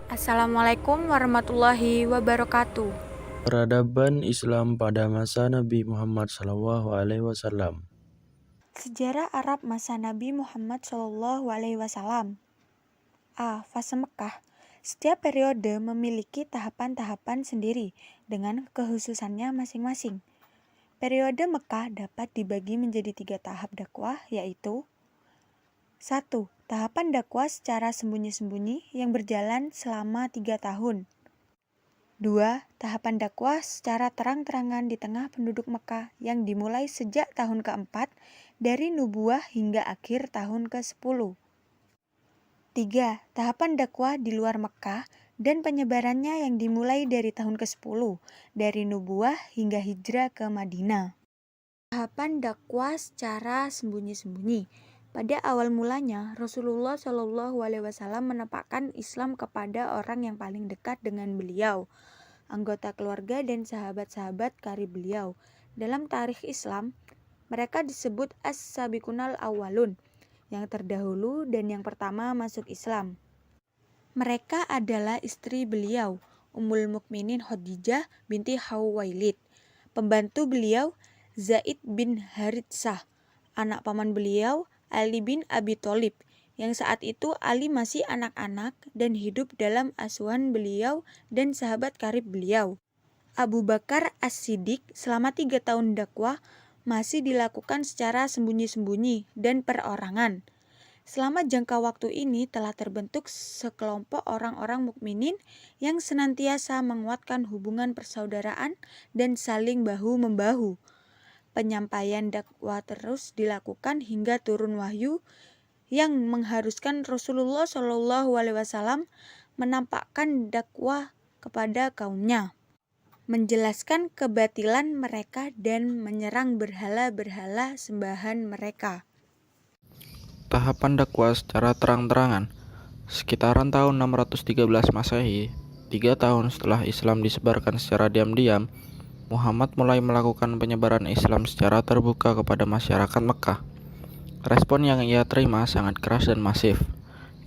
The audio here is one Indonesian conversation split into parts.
Assalamualaikum warahmatullahi wabarakatuh. Peradaban Islam pada masa Nabi Muhammad SAW. Sejarah Arab masa Nabi Muhammad SAW. A. Fase Mekah. Setiap periode memiliki tahapan-tahapan sendiri dengan kekhususannya masing-masing. Periode Mekah dapat dibagi menjadi 3 tahap dakwah, yaitu 1. Tahapan dakwah secara sembunyi-sembunyi yang berjalan selama 3 tahun. 2. Tahapan dakwah secara terang-terangan di tengah penduduk Mekah yang dimulai sejak tahun keempat dari nubuah hingga akhir tahun ke-10. 3. Tahapan dakwah di luar Mekah dan penyebarannya yang dimulai dari tahun ke-10 dari nubuah hingga hijrah ke Madinah. Tahapan dakwah secara sembunyi-sembunyi. Pada awal mulanya, Rasulullah SAW menampakkan Islam kepada orang yang paling dekat dengan beliau, anggota keluarga dan sahabat-sahabat karib beliau. Dalam tarikh Islam, mereka disebut as-sabiqunal awwalun, yang terdahulu dan yang pertama masuk Islam. Mereka adalah istri beliau, Ummul Mukminin Khadijah binti Khuwailid, pembantu beliau Zaid bin Haritsah, anak paman beliau Ali bin Abi Thalib, yang saat itu Ali masih anak-anak dan hidup dalam asuhan beliau dan sahabat karib beliau. Abu Bakar As-Siddiq selama 3 tahun dakwah masih dilakukan secara sembunyi-sembunyi dan perorangan. Selama jangka waktu ini telah terbentuk sekelompok orang-orang mukminin yang senantiasa menguatkan hubungan persaudaraan dan saling bahu-membahu. Penyampaian dakwah terus dilakukan hingga turun wahyu yang mengharuskan Rasulullah SAW menampakkan dakwah kepada kaumnya, menjelaskan kebatilan mereka dan menyerang berhala-berhala sembahan mereka. Tahapan dakwah secara terang-terangan. Sekitaran tahun 613 Masehi, 3 tahun setelah Islam disebarkan secara diam-diam, Muhammad mulai melakukan penyebaran Islam secara terbuka kepada masyarakat Mekah. Respon yang ia terima sangat keras dan masif.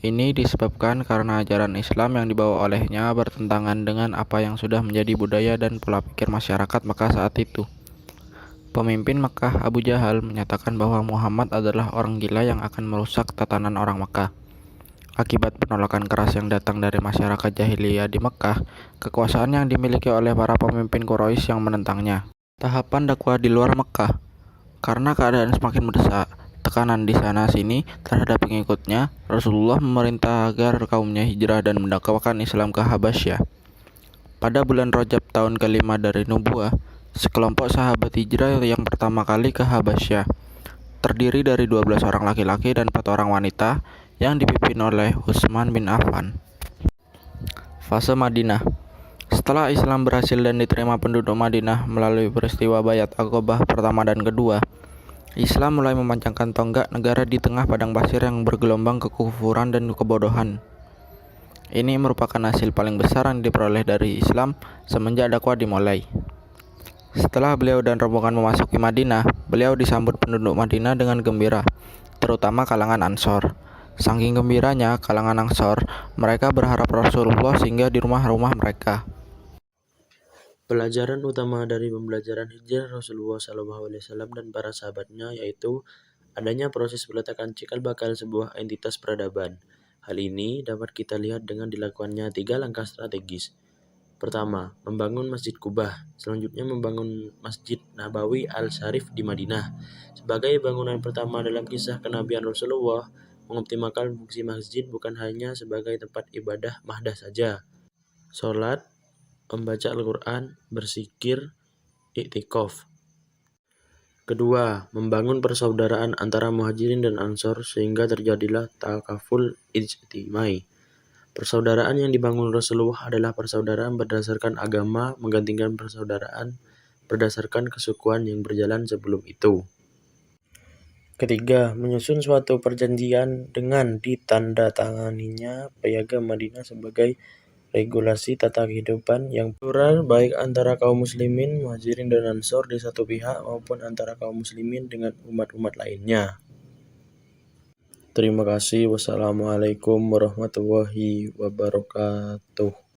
Ini disebabkan karena ajaran Islam yang dibawa olehnya bertentangan dengan apa yang sudah menjadi budaya dan pola pikir masyarakat Mekah saat itu. Pemimpin Mekah Abu Jahal menyatakan bahwa Muhammad adalah orang gila yang akan merusak tatanan orang Mekah. Akibat penolakan keras yang datang dari masyarakat jahiliyah di Mekah, kekuasaan yang dimiliki oleh para pemimpin Quraisy yang menentangnya. Tahapan dakwah di luar Mekah. Karena keadaan semakin mendesak, tekanan di sana-sini terhadap pengikutnya, Rasulullah memerintah agar kaumnya hijrah dan mendakwakan Islam ke Habasyah. Pada bulan Rajab tahun kelima dari nubuah, sekelompok sahabat hijrah yang pertama kali ke Habasyah, terdiri dari 12 orang laki-laki dan 4 orang wanita yang dipimpin oleh Utsman bin Affan. Fase Madinah. Setelah Islam berhasil dan diterima penduduk Madinah melalui peristiwa Bayat Aqabah pertama dan kedua, Islam mulai memanjangkan tonggak negara di tengah padang pasir yang bergelombang kekufuran dan kebodohan. Ini merupakan hasil paling besar yang diperoleh dari Islam semenjak dakwah dimulai. Setelah beliau dan rombongan memasuki Madinah, beliau disambut penduduk Madinah dengan gembira, terutama kalangan Ansor. Saking gembiranya kalangan Ansor, mereka berharap Rasulullah singgah di rumah-rumah mereka. Pelajaran utama dari pembelajaran hijrah Rasulullah SAW dan para sahabatnya yaitu adanya proses peletakan cikal bakal sebuah entitas peradaban. Hal ini dapat kita lihat dengan dilakukannya 3 langkah strategis. Pertama, membangun Masjid Kubah. Selanjutnya membangun Masjid Nabawi Al-Syarif di Madinah. Sebagai bangunan pertama dalam kisah kenabian Rasulullah, mengoptimalkan fungsi masjid bukan hanya sebagai tempat ibadah mahdah saja. Sholat, membaca Al-Quran, berzikir, iktikaf. Kedua, membangun persaudaraan antara muhajirin dan ansor sehingga terjadilah takaful ijtimai. Persaudaraan yang dibangun Rasulullah adalah persaudaraan berdasarkan agama menggantikan persaudaraan berdasarkan kesukuan yang berjalan sebelum itu. Ketiga, menyusun suatu perjanjian dengan ditandatanganinya Piagam Madinah sebagai regulasi tata kehidupan yang plural baik antara kaum muslimin, muhajirin dan ansor di satu pihak maupun antara kaum muslimin dengan umat-umat lainnya. Terima kasih. Wassalamualaikum warahmatullahi wabarakatuh.